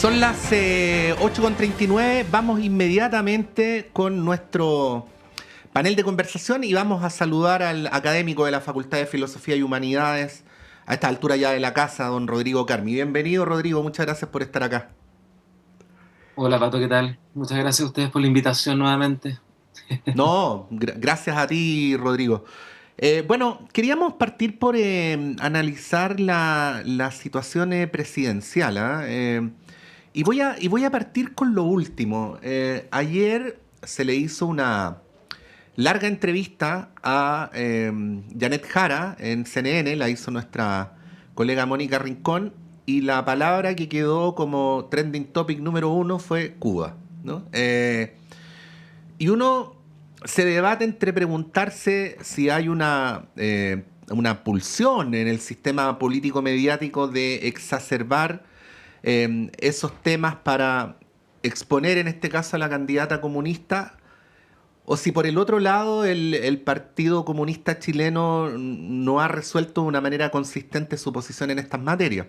Son las 8:39. Vamos inmediatamente con nuestro panel de conversación y vamos a saludar al académico de la Facultad de Filosofía y Humanidades, a esta altura ya de la casa, don Rodrigo Carmi. Bienvenido, Rodrigo, muchas gracias por estar acá. Hola Pato, ¿qué tal? Muchas gracias a ustedes por la invitación nuevamente. No, gracias a ti, Rodrigo. Bueno, queríamos partir por analizar la situación presidencial, ¿ah? Y voy a partir con lo último. Ayer se le hizo una larga entrevista a Janet Jara en CNN, la hizo nuestra colega Mónica Rincón, y la palabra que quedó como trending topic número uno fue Cuba, ¿no? Y uno se debate entre preguntarse si hay una pulsión en el sistema político mediático de exacerbar esos temas para exponer en este caso a la candidata comunista, o si por el otro lado el Partido Comunista Chileno no ha resuelto de una manera consistente su posición en estas materias.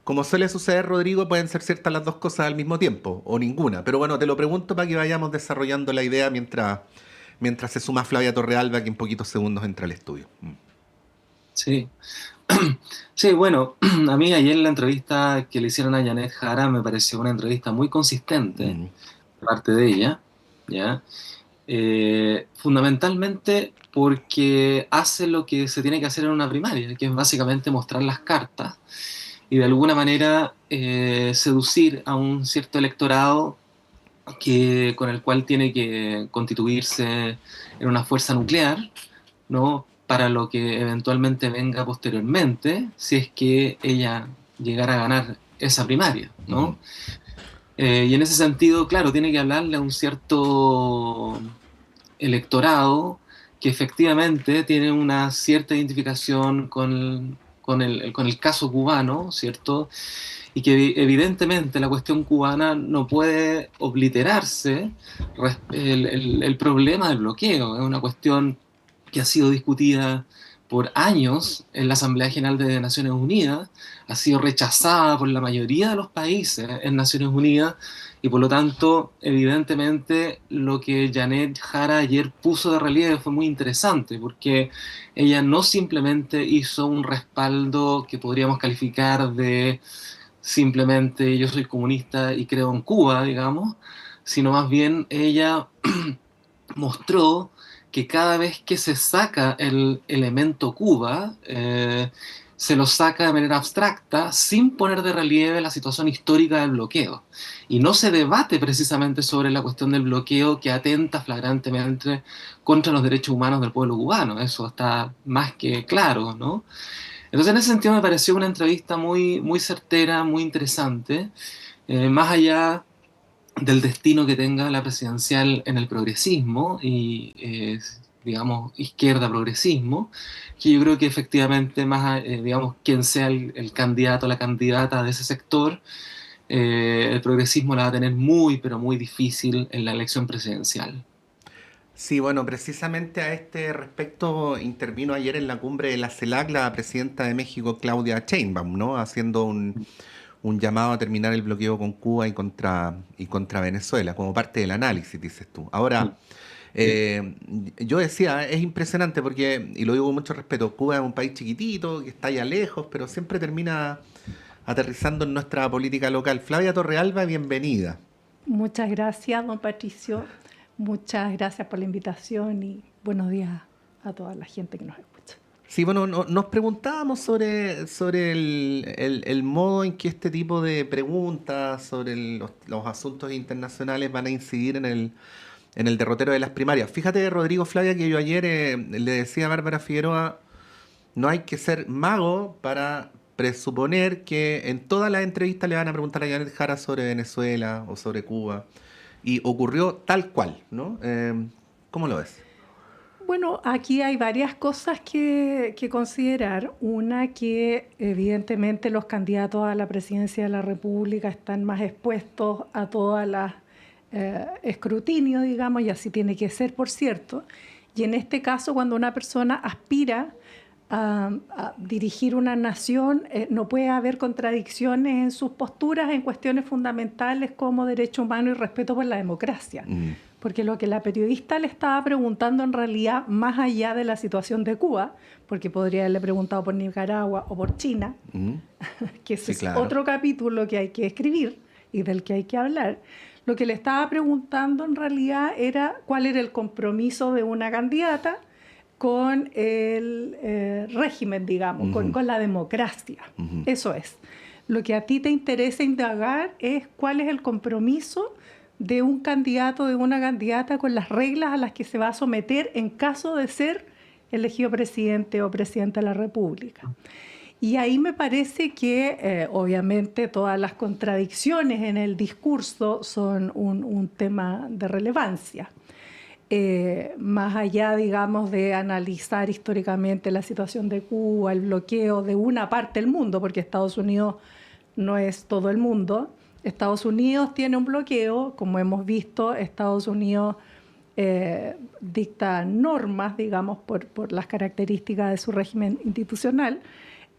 Como suele suceder, Rodrigo, pueden ser ciertas las dos cosas al mismo tiempo, o ninguna. Pero bueno, te lo pregunto para que vayamos desarrollando la idea mientras se suma Flavia Torrealba, que en poquitos segundos entra al estudio. Sí, sí, bueno, a mí ayer la entrevista que le hicieron a Janet Jara me pareció una entrevista muy consistente Mm. de parte de ella, ¿ya? Fundamentalmente porque hace lo que se tiene que hacer en una primaria, que es básicamente mostrar las cartas y de alguna manera seducir a un cierto electorado con el cual tiene que constituirse en una fuerza nuclear, ¿no? Para lo que eventualmente venga posteriormente, si es que ella llegara a ganar esa primaria, Ujú. ¿no? Y en ese sentido, claro, tiene que hablarle a un cierto electorado que efectivamente tiene una cierta identificación con el caso cubano, ¿cierto? Y que evidentemente la cuestión cubana no puede obliterarse el problema del bloqueo. Es una cuestión que ha sido discutida por años en la Asamblea General de Naciones Unidas, ha sido rechazada por la mayoría de los países en Naciones Unidas y por lo tanto, evidentemente, lo que Janet Jara ayer puso de relieve fue muy interesante porque ella no simplemente hizo un respaldo que podríamos calificar de simplemente yo soy comunista y creo en Cuba, digamos, sino más bien ella mostró que cada vez que se saca el elemento Cuba, se lo saca de manera abstracta sin poner de relieve la situación histórica del bloqueo. Y no se debate precisamente sobre la cuestión del bloqueo que atenta flagrantemente contra los derechos humanos del pueblo cubano. Eso está más que claro, ¿no? Entonces, en ese sentido, me pareció una entrevista muy, muy certera, muy interesante, más allá del destino que tenga la presidencial en el progresismo y, digamos, izquierda-progresismo, que yo creo que efectivamente, digamos, quien sea el candidato o la candidata de ese sector, el progresismo la va a tener muy, pero muy difícil en la elección presidencial. Sí, bueno, precisamente a este respecto intervino ayer en la cumbre de la CELAC la presidenta de México, Claudia Sheinbaum, ¿no? Haciendo un llamado a terminar el bloqueo con Cuba y contra Venezuela, como parte del análisis, dices tú. Ahora, Sí. eh, yo decía, es impresionante porque, y lo digo con mucho respeto, Cuba es un país chiquitito, que está allá lejos, pero siempre termina aterrizando en nuestra política local. Flavia Torrealba, bienvenida. Muchas gracias, don Patricio. Muchas gracias por la invitación y buenos días a toda la gente que nos escucha. Sí, bueno, nos preguntábamos sobre el modo en que este tipo de preguntas sobre los asuntos internacionales van a incidir en el derrotero de las primarias. Fíjate, Rodrigo, Flavia, que yo ayer le decía a Bárbara Figueroa, no hay que ser mago para presuponer que en todas las entrevistas le van a preguntar a Janet Jara sobre Venezuela o sobre Cuba. Y ocurrió tal cual, ¿no? ¿Cómo lo ves? Bueno, aquí hay varias cosas que considerar. Una, que evidentemente los candidatos a la presidencia de la República están más expuestos a todas las escrutinio, digamos, y así tiene que ser, por cierto. Y en este caso, cuando una persona aspira a dirigir una nación, no puede haber contradicciones en sus posturas en cuestiones fundamentales como derechos humanos y respeto por la democracia. Porque lo que la periodista le estaba preguntando en realidad, más allá de la situación de Cuba, porque podría haberle preguntado por Nicaragua o por China, que ese es otro capítulo que hay que escribir y del que hay que hablar, lo que le estaba preguntando en realidad era cuál era el compromiso de una candidata con el régimen, digamos, con la democracia. Eso es. Lo que a ti te interesa indagar es cuál es el compromiso de un candidato, de una candidata, con las reglas a las que se va a someter en caso de ser elegido presidente o presidenta de la República. Y ahí me parece que, obviamente, todas las contradicciones en el discurso son un tema de relevancia. Más allá, digamos, de analizar históricamente la situación de Cuba, el bloqueo de una parte del mundo, porque Estados Unidos no es todo el mundo. Estados Unidos tiene un bloqueo, como hemos visto. Estados Unidos dicta normas, digamos, por las características de su régimen institucional.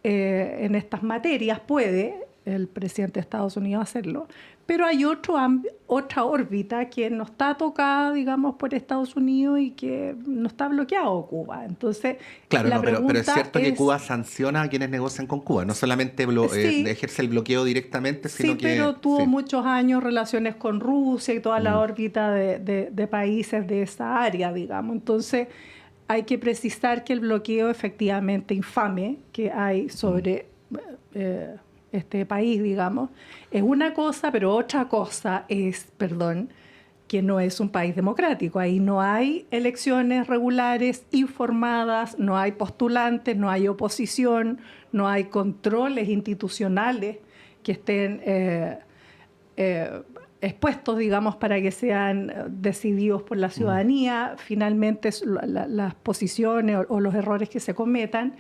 En estas materias puede el presidente de Estados Unidos hacerlo, pero hay otra órbita que no está tocada, digamos, por Estados Unidos y que no está bloqueado Cuba. Entonces, claro, pero es cierto que Cuba sanciona a quienes negocian con Cuba, no solamente ejerce el bloqueo directamente, sino que... Sí, pero tuvo muchos años relaciones con Rusia y toda la órbita de países de esa área, digamos. Entonces, hay que precisar que el bloqueo efectivamente infame que hay sobre este país, digamos, es una cosa, pero otra cosa es, que no es un país democrático. Ahí no hay elecciones regulares, informadas, no hay postulantes, no hay oposición, no hay controles institucionales que estén expuestos, digamos, para que sean decididos por la ciudadanía. Finalmente, las posiciones o los errores que se cometan,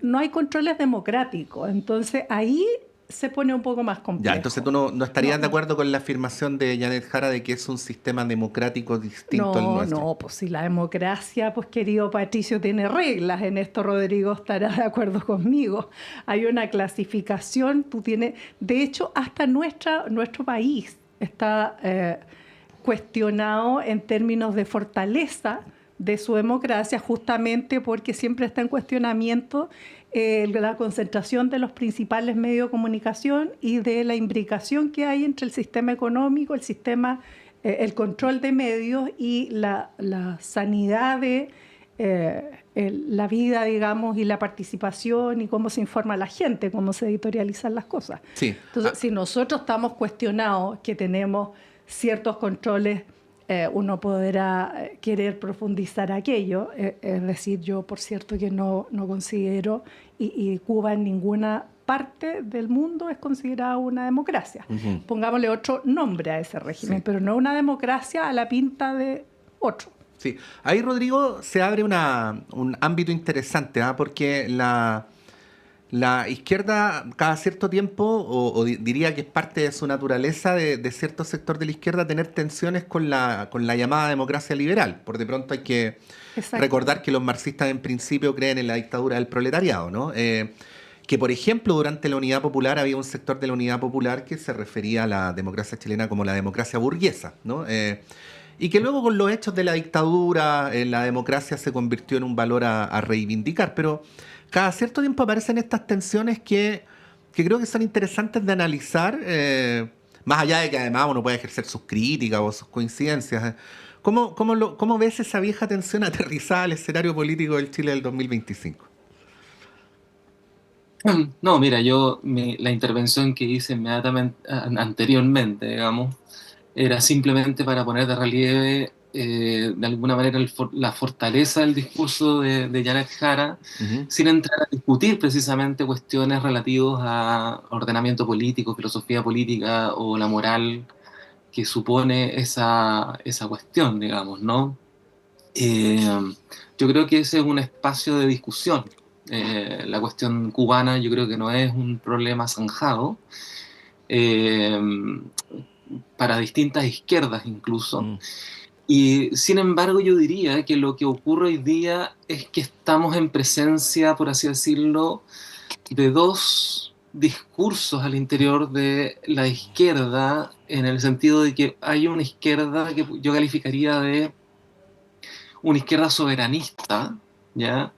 no hay controles democráticos. Entonces, ahí se pone un poco más complejo. Ya, entonces tú no estarías de acuerdo con la afirmación de Janet Jara de que es un sistema democrático distinto al nuestro. No, pues si la democracia, pues querido Patricio, tiene reglas. En esto Rodrigo estará de acuerdo conmigo. Hay una clasificación, de hecho, hasta nuestro país está cuestionado en términos de fortaleza de su democracia, justamente porque siempre está en cuestionamiento la concentración de los principales medios de comunicación y de la imbricación que hay entre el sistema económico, el control de medios y la sanidad de la vida, digamos, y la participación y cómo se informa a la gente, cómo se editorializan las cosas. Sí. Entonces, si nosotros estamos cuestionados que tenemos ciertos controles, uno podrá querer profundizar aquello. Es decir, yo, por cierto, que no considero, y Cuba en ninguna parte del mundo es considerada una democracia. Pongámosle otro nombre a ese régimen, pero no una democracia a la pinta de otro. Sí, ahí, Rodrigo, se abre un ámbito interesante, porque la izquierda cada cierto tiempo, o diría que es parte de su naturaleza de cierto sector de la izquierda, tener tensiones con la llamada democracia liberal. Por de pronto hay que recordar que los marxistas en principio creen en la dictadura del proletariado, ¿no? Que, por ejemplo, durante la Unidad Popular había un sector de la Unidad Popular que se refería a la democracia chilena como la democracia burguesa, ¿no? Y que luego, con los hechos de la dictadura, la democracia se convirtió en un valor a reivindicar. Pero cada cierto tiempo aparecen estas tensiones que creo que son interesantes de analizar, más allá de que además uno puede ejercer sus críticas o sus coincidencias. ¿Cómo ves esa vieja tensión aterrizada al escenario político del Chile del 2025? No, mira, la intervención que hice inmediatamente anteriormente, digamos, era simplemente para poner de relieve de alguna manera la fortaleza del discurso de Janet Jara, sin entrar a discutir precisamente cuestiones relativas a ordenamiento político, filosofía política o la moral que supone esa cuestión, digamos, ¿no? Yo creo que ese es un espacio de discusión. La cuestión cubana yo creo que no es un problema zanjado para distintas izquierdas incluso. Y sin embargo yo diría que lo que ocurre hoy día es que estamos en presencia, por así decirlo, de dos discursos al interior de la izquierda, en el sentido de que hay una izquierda que yo calificaría de una izquierda soberanista, ¿ya?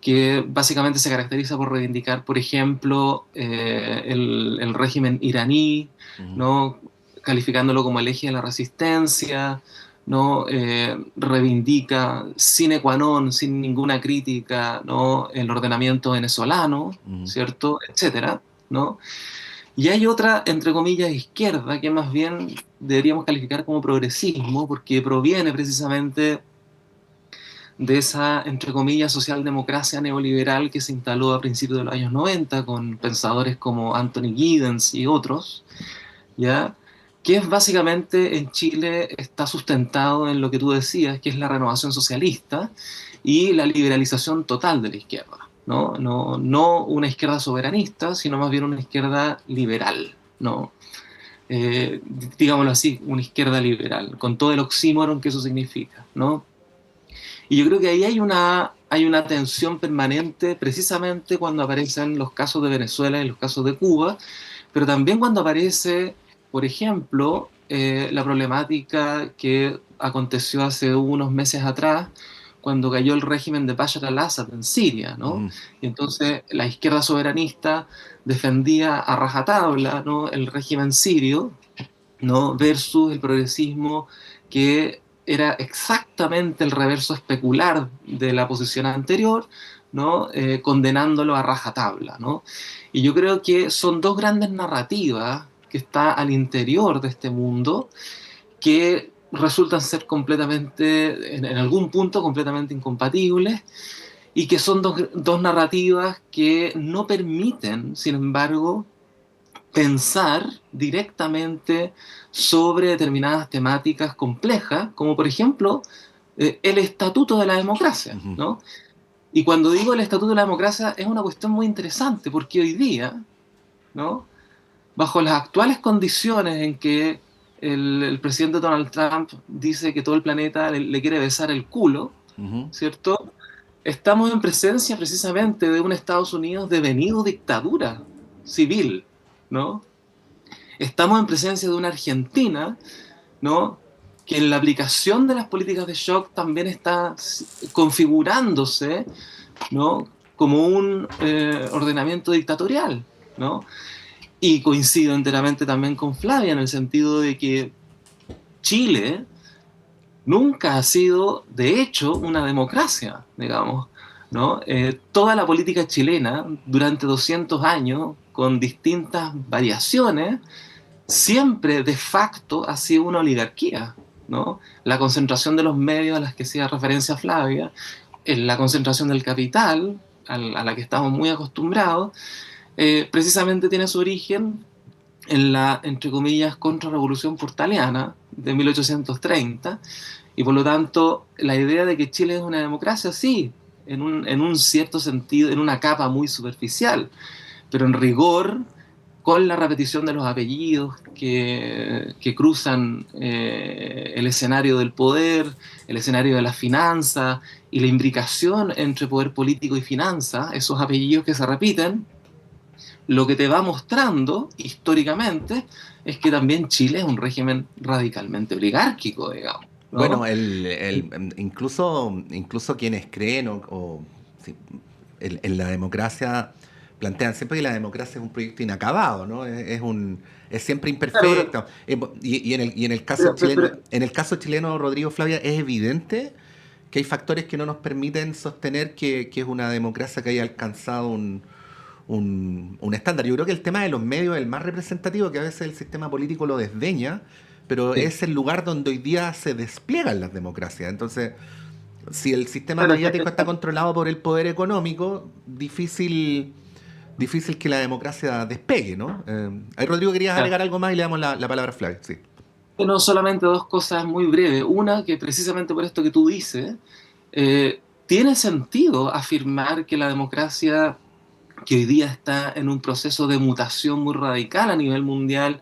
Que básicamente se caracteriza por reivindicar, por ejemplo, el régimen iraní, Ujú, ¿no? Calificándolo como el eje de la resistencia, ¿no? Reivindica sine qua non, sin ninguna crítica, ¿no? El ordenamiento venezolano, ujú. ¿cierto? Etcétera, ¿no? Y hay otra, entre comillas, izquierda, que más bien deberíamos calificar como progresismo, porque proviene precisamente de esa, entre comillas, socialdemocracia neoliberal que se instaló a principios de los años 90 con pensadores como Anthony Giddens y otros, ¿ya? Que es básicamente en Chile está sustentado en lo que tú decías, que es la renovación socialista y la liberalización total de la izquierda, ¿no? No una izquierda soberanista, sino más bien una izquierda liberal, ¿no? Digámoslo así, una izquierda liberal, con todo el oxímoron que eso significa, ¿no? Y yo creo que ahí hay una tensión permanente precisamente cuando aparecen los casos de Venezuela y los casos de Cuba, pero también cuando aparece, por ejemplo, la problemática que aconteció hace unos meses atrás, cuando cayó el régimen de Bashar al-Assad en Siria, ¿no? Ujú. Y entonces la izquierda soberanista defendía a rajatabla, ¿no? El régimen sirio, ¿no? Versus el progresismo que era exactamente el reverso especular de la posición anterior, ¿no? Condenándolo a rajatabla, ¿no? Y yo creo que son dos grandes narrativas que están al interior de este mundo que resultan ser completamente, en algún punto, completamente incompatibles y que son dos narrativas que no permiten, sin embargo, pensar directamente sobre determinadas temáticas complejas, como por ejemplo el estatuto de la democracia, Ujú. ¿no? Y cuando digo el estatuto de la democracia es una cuestión muy interesante porque hoy día, ¿no? Bajo las actuales condiciones en que el presidente Donald Trump dice que todo el planeta le quiere besar el culo, Ujú. ¿cierto? Estamos en presencia precisamente de un Estados Unidos devenido dictadura civil, ¿no? Estamos en presencia de una Argentina, ¿no? Que en la aplicación de las políticas de shock también está configurándose, ¿no? Como un ordenamiento dictatorial, ¿no? Y coincido enteramente también con Flavia en el sentido de que Chile nunca ha sido, de hecho, una democracia, digamos, ¿no? Toda la política chilena durante 200 años, con distintas variaciones, siempre de facto ha sido una oligarquía, ¿no? La concentración de los medios a las que hacía referencia Flavia, la concentración del capital, a la que estamos muy acostumbrados, precisamente tiene su origen en la, entre comillas, contrarrevolución portaliana de 1830, y por lo tanto la idea de que Chile es una democracia, sí, en un cierto sentido, en una capa muy superficial, pero en rigor con la repetición de los apellidos que cruzan el escenario del poder, el escenario de la finanza y la imbricación entre poder político y finanza, esos apellidos que se repiten, lo que te va mostrando históricamente es que también Chile es un régimen radicalmente oligárquico, digamos, Bueno, ¿no? incluso quienes creen sí, en la democracia plantean siempre que la democracia es un proyecto inacabado, ¿no? Es siempre Claro, imperfecto. Y en el caso chileno, en el caso chileno, Rodrigo Flavia, es evidente que hay factores que no nos permiten sostener que es una democracia que haya alcanzado un estándar. Yo creo que el tema de los medios es el más representativo, que a veces el sistema político lo desdeña, pero sí. es el lugar donde hoy día se despliegan las democracias. Entonces, si el sistema Claro, mediático está controlado por el poder económico, difícil que la democracia despegue, ¿no? Ahí, Rodrigo, querías claro. agregar algo más y le damos la palabra a Flavio. Sí. No solamente dos cosas muy breves. Una, que precisamente por esto que tú dices, tiene sentido afirmar que la democracia, que hoy día está en un proceso de mutación muy radical a nivel mundial,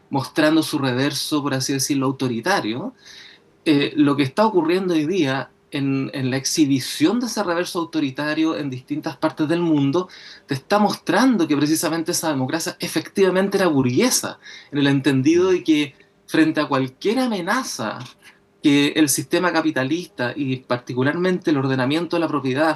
mostrando su reverso, por así decirlo, autoritario, lo que está ocurriendo hoy día en la exhibición de ese reverso autoritario en distintas partes del mundo, te está mostrando que precisamente esa democracia efectivamente era burguesa, en el entendido de que frente a cualquier amenaza que el sistema capitalista y particularmente el ordenamiento de la propiedad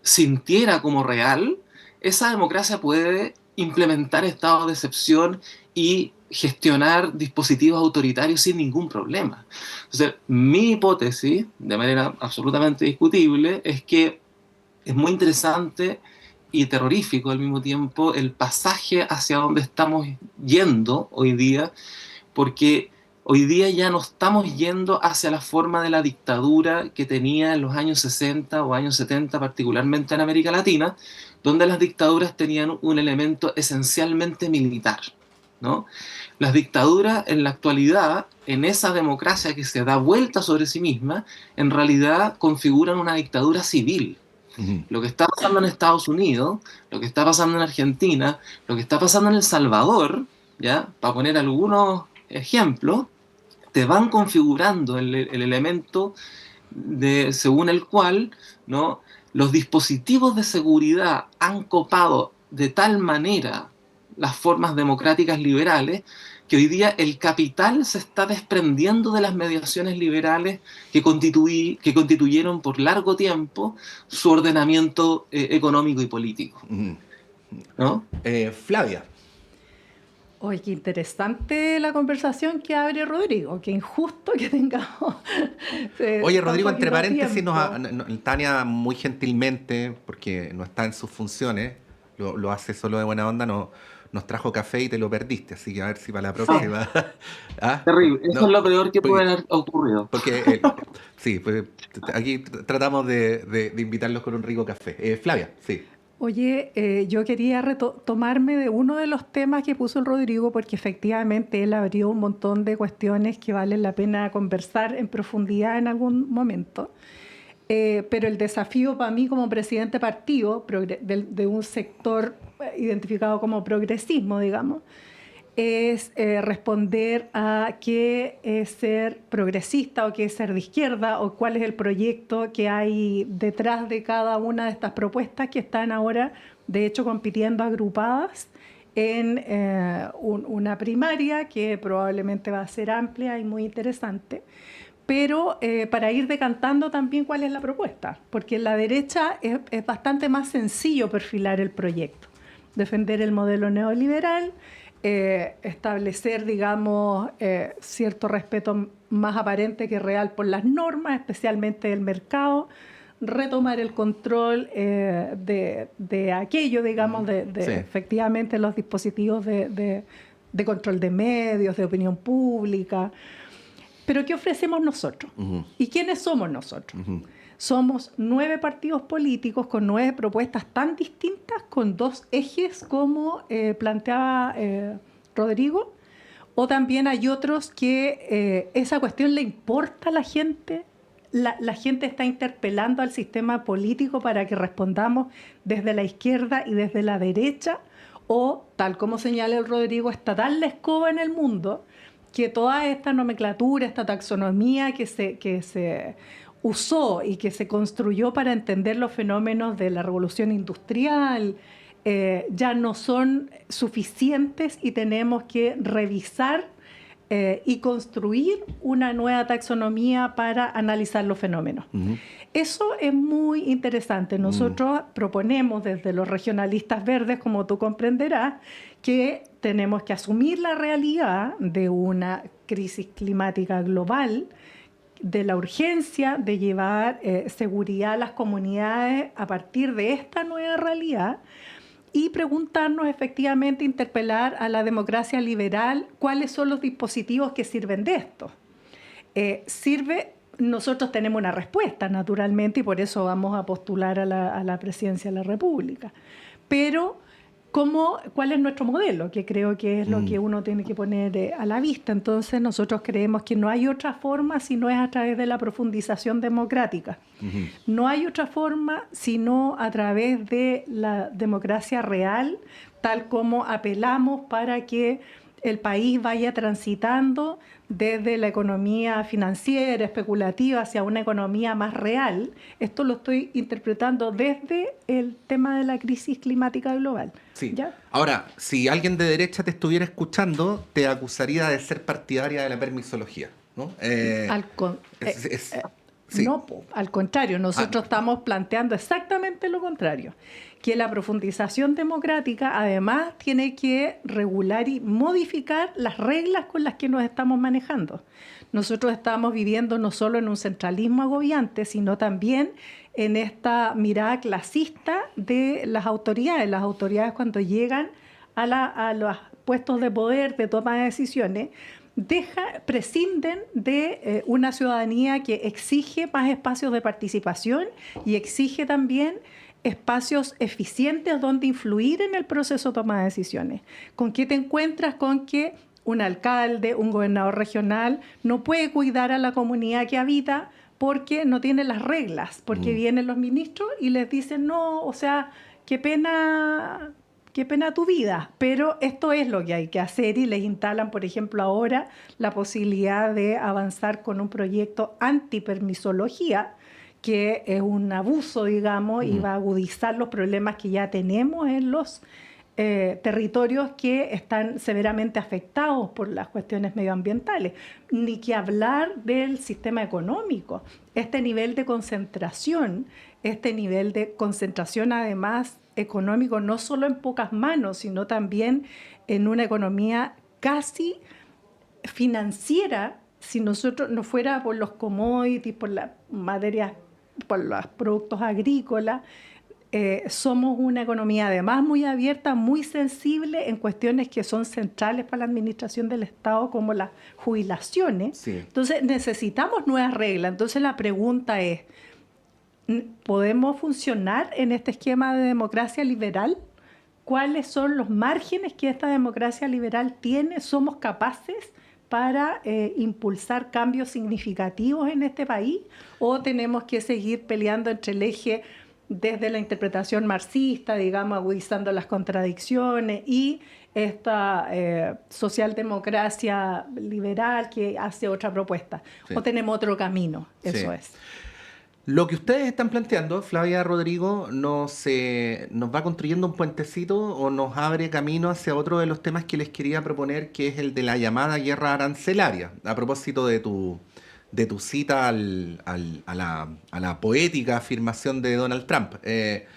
sintiera como real, esa democracia puede implementar estados de excepción y gestionar dispositivos autoritarios sin ningún problema. Entonces, mi hipótesis, de manera absolutamente discutible, es que es muy interesante y terrorífico al mismo tiempo el pasaje hacia donde estamos yendo hoy día, porque hoy día ya no estamos yendo hacia la forma de la dictadura que tenía en los años 60 o años 70, particularmente en América Latina, donde las dictaduras tenían un elemento esencialmente militar, ¿no? Las dictaduras en la actualidad, en esa democracia que se da vuelta sobre sí misma, en realidad configuran una dictadura civil. Lo que está pasando en Estados Unidos, lo que está pasando en Argentina, lo que está pasando en El Salvador, ¿ya? Para poner algunos ejemplos, te van configurando el elemento según el cual, ¿no?, los dispositivos de seguridad han copado de tal manera las formas democráticas liberales que hoy día el capital se está desprendiendo de las mediaciones liberales que constituyeron por largo tiempo su ordenamiento económico y político, ¿no? Flavia. Oye, qué interesante la conversación que abre Rodrigo, qué injusto que tengamos... Oye, Rodrigo, entre paréntesis, Tania muy gentilmente, porque no está en sus funciones, lo hace solo de buena onda, nos trajo café y te lo perdiste, así que a ver si para la próxima... ¿Ah? Terrible, eso es lo peor que puede haber ocurrido. Porque, sí, pues, aquí tratamos de invitarlos con un rico café. Flavia, sí. Oye, yo quería tomarme de uno de los temas que puso el Rodrigo, porque efectivamente él abrió un montón de cuestiones que valen la pena conversar en profundidad en algún momento. Pero el desafío para mí como presidente partido de un sector identificado como progresismo, digamos, es responder a qué es ser progresista o qué es ser de izquierda o cuál es el proyecto que hay detrás de cada una de estas propuestas que están ahora, de hecho, compitiendo agrupadas en una primaria que probablemente va a ser amplia y muy interesante. Pero para ir decantando también cuál es la propuesta, porque en la derecha es bastante más sencillo perfilar el proyecto, defender el modelo neoliberal, establecer, digamos, cierto respeto más aparente que real por las normas, especialmente del mercado, retomar el control de aquello, digamos, de sí, efectivamente los dispositivos de control de medios, de opinión pública. Pero ¿qué ofrecemos nosotros? ¿Y quiénes somos nosotros? Somos 9 partidos políticos con 9 propuestas tan distintas, con 2 ejes como planteaba Rodrigo, o también hay otros que esa cuestión le importa a la gente. La gente está interpelando al sistema político para que respondamos desde la izquierda y desde la derecha, o, tal como señala el Rodrigo, está tal la escoba en el mundo que toda esta nomenclatura, esta taxonomía que se usó y que se construyó para entender los fenómenos de la revolución industrial, ya no son suficientes y tenemos que revisar y construir una nueva taxonomía para analizar los fenómenos. Eso es muy interesante. Nosotros proponemos desde los regionalistas verdes, como tú comprenderás, que tenemos que asumir la realidad de una crisis climática global, de la urgencia de llevar seguridad a las comunidades a partir de esta nueva realidad y preguntarnos efectivamente, interpelar a la democracia liberal cuáles son los dispositivos que sirven de esto. Nosotros tenemos una respuesta, naturalmente, y por eso vamos a postular a la presidencia de la República. Pero ¿cuál es nuestro modelo? Que creo que es lo que uno tiene que poner a la vista. Entonces nosotros creemos que no hay otra forma si no es a través de la profundización democrática. No hay otra forma sino a través de la democracia real, tal como apelamos para que el país vaya transitando desde la economía financiera, especulativa, hacia una economía más real. Esto lo estoy interpretando desde el tema de la crisis climática global. Sí. ¿Ya? Ahora, si alguien de derecha te estuviera escuchando, te acusaría de ser partidaria de la permisología, ¿no? Sí. No, al contrario, nosotros estamos planteando exactamente lo contrario, que la profundización democrática además tiene que regular y modificar las reglas con las que nos estamos manejando. Nosotros estamos viviendo no solo en un centralismo agobiante, sino también en esta mirada clasista de las autoridades. Las autoridades, cuando llegan a los puestos de poder, de toma de decisiones, prescinden de una ciudadanía que exige más espacios de participación y exige también espacios eficientes donde influir en el proceso de toma de decisiones. ¿Con qué te encuentras? Con que un alcalde, un gobernador regional no puede cuidar a la comunidad que habita porque no tiene las reglas, porque vienen los ministros y les dicen, no, o sea, qué pena tu vida, pero esto es lo que hay que hacer, y les instalan, por ejemplo, ahora la posibilidad de avanzar con un proyecto antipermisología, que es un abuso, digamos, y va a agudizar los problemas que ya tenemos en los territorios que están severamente afectados por las cuestiones medioambientales. Ni que hablar del sistema económico. Este nivel de concentración además económico, no solo en pocas manos, sino también en una economía casi financiera. Si nosotros no fuera por los commodities, por las materias, por los productos agrícolas, somos una economía además muy abierta, muy sensible en cuestiones que son centrales para la administración del Estado, como las jubilaciones. Sí. Entonces necesitamos nuevas reglas. Entonces la pregunta es, ¿podemos funcionar en este esquema de democracia liberal? ¿Cuáles son los márgenes que esta democracia liberal tiene? ¿Somos capaces para impulsar cambios significativos en este país? ¿O tenemos que seguir peleando entre el eje desde la interpretación marxista, digamos, agudizando las contradicciones, y esta socialdemocracia liberal que hace otra propuesta? Sí. ¿O tenemos otro camino? Eso Sí. es. Lo que ustedes están planteando, Flavia, Rodrigo, nos va construyendo un puentecito o nos abre camino hacia otro de los temas que les quería proponer, que es el de la llamada guerra arancelaria, a propósito de tu cita a la poética afirmación de Donald Trump. En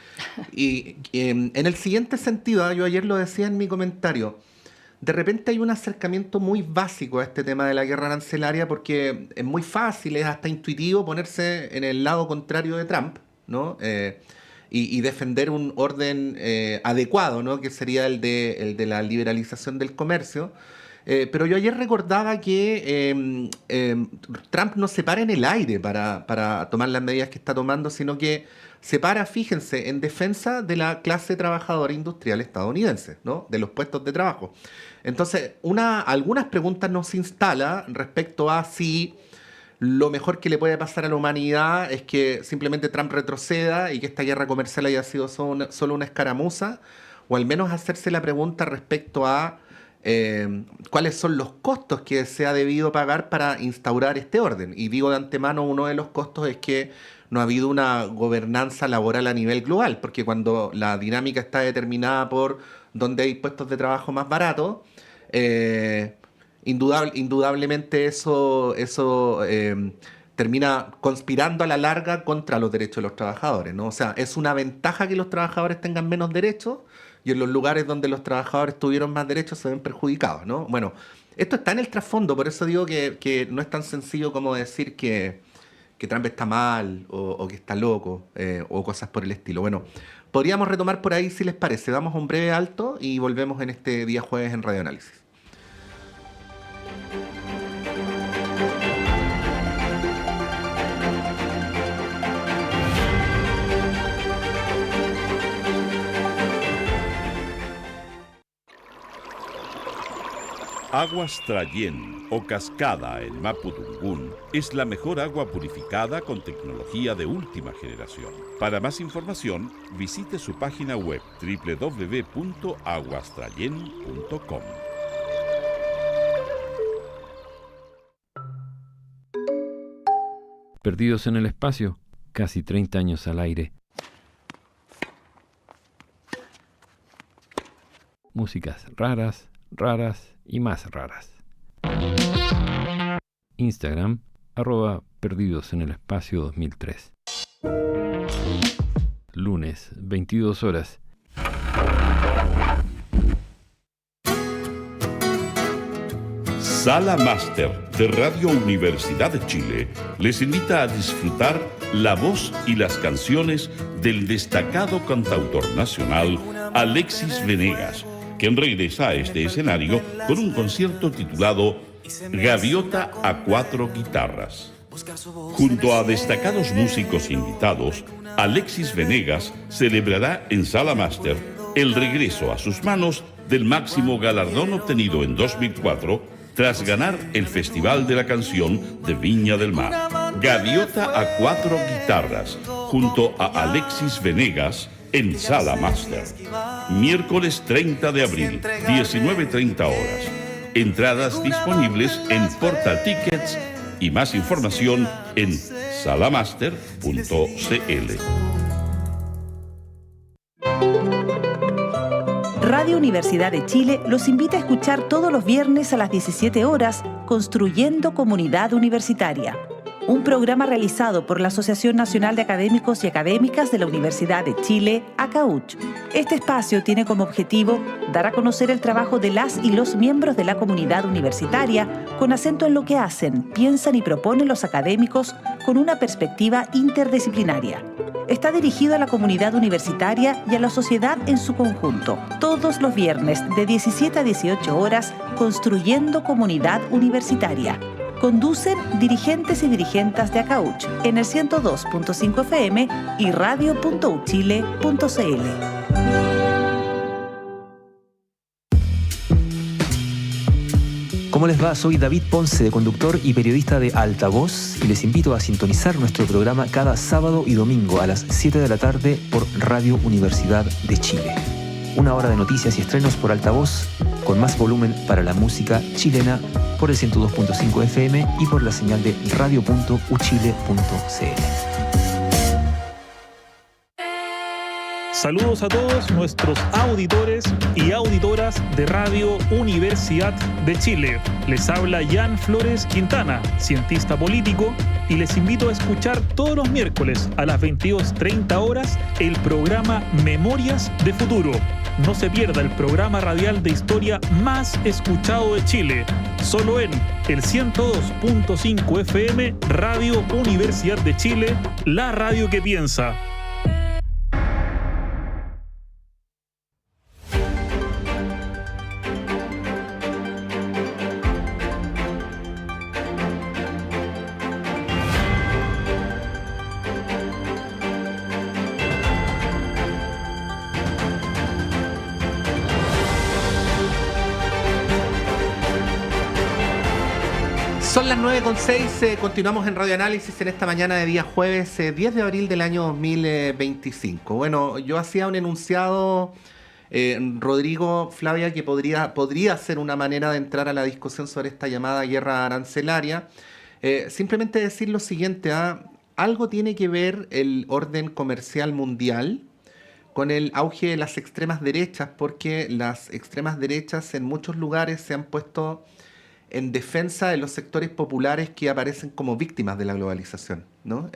el siguiente sentido, yo ayer lo decía en mi comentario, de repente hay un acercamiento muy básico a este tema de la guerra arancelaria, porque es muy fácil, es hasta intuitivo ponerse en el lado contrario de Trump, ¿no? Y defender un orden adecuado, ¿no? Que sería el de la liberalización del comercio. Pero yo ayer recordaba que Trump no se para en el aire para tomar las medidas que está tomando, sino que se para, fíjense, en defensa de la clase trabajadora industrial estadounidense, ¿no? De los puestos de trabajo. Entonces, algunas preguntas nos instala respecto a si lo mejor que le puede pasar a la humanidad es que simplemente Trump retroceda y que esta guerra comercial haya sido solo una escaramuza, o al menos hacerse la pregunta respecto a cuáles son los costos que se ha debido pagar para instaurar este orden. Y digo de antemano, uno de los costos es que no ha habido una gobernanza laboral a nivel global, porque cuando la dinámica está determinada por dónde hay puestos de trabajo más baratos, indudablemente eso termina conspirando a la larga contra los derechos de los trabajadores, ¿no? O sea, es una ventaja que los trabajadores tengan menos derechos, y en los lugares donde los trabajadores tuvieron más derechos se ven perjudicados, ¿no? Bueno, esto está en el trasfondo, por eso digo que no es tan sencillo como decir que Trump está mal o que está loco o cosas por el estilo. Bueno, podríamos retomar por ahí si les parece. Damos un breve alto y volvemos en este día jueves en Radio Análisis. Aguas Trayén o Cascada en Mapudungún es la mejor agua purificada con tecnología de última generación. Para más información, visite su página web www.aguastrayen.com. Perdidos en el espacio, casi 30 años al aire. Músicas raras, raras y más raras. Instagram, @Perdidos en el Espacio 2003. Lunes, 22 horas. Sala Máster de Radio Universidad de Chile les invita a disfrutar la voz y las canciones del destacado cantautor nacional Alexis Venegas, quien regresa a este escenario con un concierto titulado Gaviota a 4 guitarras. Junto a destacados músicos invitados, Alexis Venegas celebrará en Sala Máster el regreso a sus manos del máximo galardón obtenido en 2004 tras ganar el Festival de la Canción de Viña del Mar. Gaviota a 4 guitarras, junto a Alexis Venegas en Sala Máster. Miércoles 30 de abril, 19:30 horas. Entradas disponibles en Portal Tickets y más información en salamaster.cl. Radio Universidad de Chile los invita a escuchar todos los viernes a las 17 horas Construyendo Comunidad Universitaria, un programa realizado por la Asociación Nacional de Académicos y Académicas de la Universidad de Chile, ACAUCH. Este espacio tiene como objetivo dar a conocer el trabajo de las y los miembros de la comunidad universitaria con acento en lo que hacen, piensan y proponen los académicos con una perspectiva interdisciplinaria. Está dirigido a la comunidad universitaria y a la sociedad en su conjunto. Todos los viernes de 17 a 18 horas, Construyendo Comunidad Universitaria. Conducen dirigentes y dirigentas de ACAUCH en el 102.5 FM y radio.uchile.cl. ¿Cómo les va? Soy David Ponce, conductor y periodista de Altavoz, y les invito a sintonizar nuestro programa cada sábado y domingo a las 7 de la tarde por Radio Universidad de Chile. Una hora de noticias y estrenos por Altavoz, con más volumen para la música chilena por el 102.5 FM y por la señal de radio.uchile.cl. Saludos a todos nuestros auditores y auditoras de Radio Universidad de Chile. Les habla Jan Flores Quintana, cientista político, y les invito a escuchar todos los miércoles a las 22:30 horas el programa Memorias de Futuro. No se pierda el programa radial de historia más escuchado de Chile, solo en el 102.5 FM Radio Universidad de Chile, la radio que piensa. Son las 9:06, continuamos en Radio Análisis en esta mañana de día jueves 10 de abril del año 2025. Bueno, yo hacía un enunciado, Rodrigo, Flavia, que podría ser una manera de entrar a la discusión sobre esta llamada guerra arancelaria. Simplemente decir lo siguiente, algo tiene que ver el orden comercial mundial con el auge de las extremas derechas, porque las extremas derechas en muchos lugares se han puesto en defensa de los sectores populares que aparecen como víctimas de la globalización, ¿no?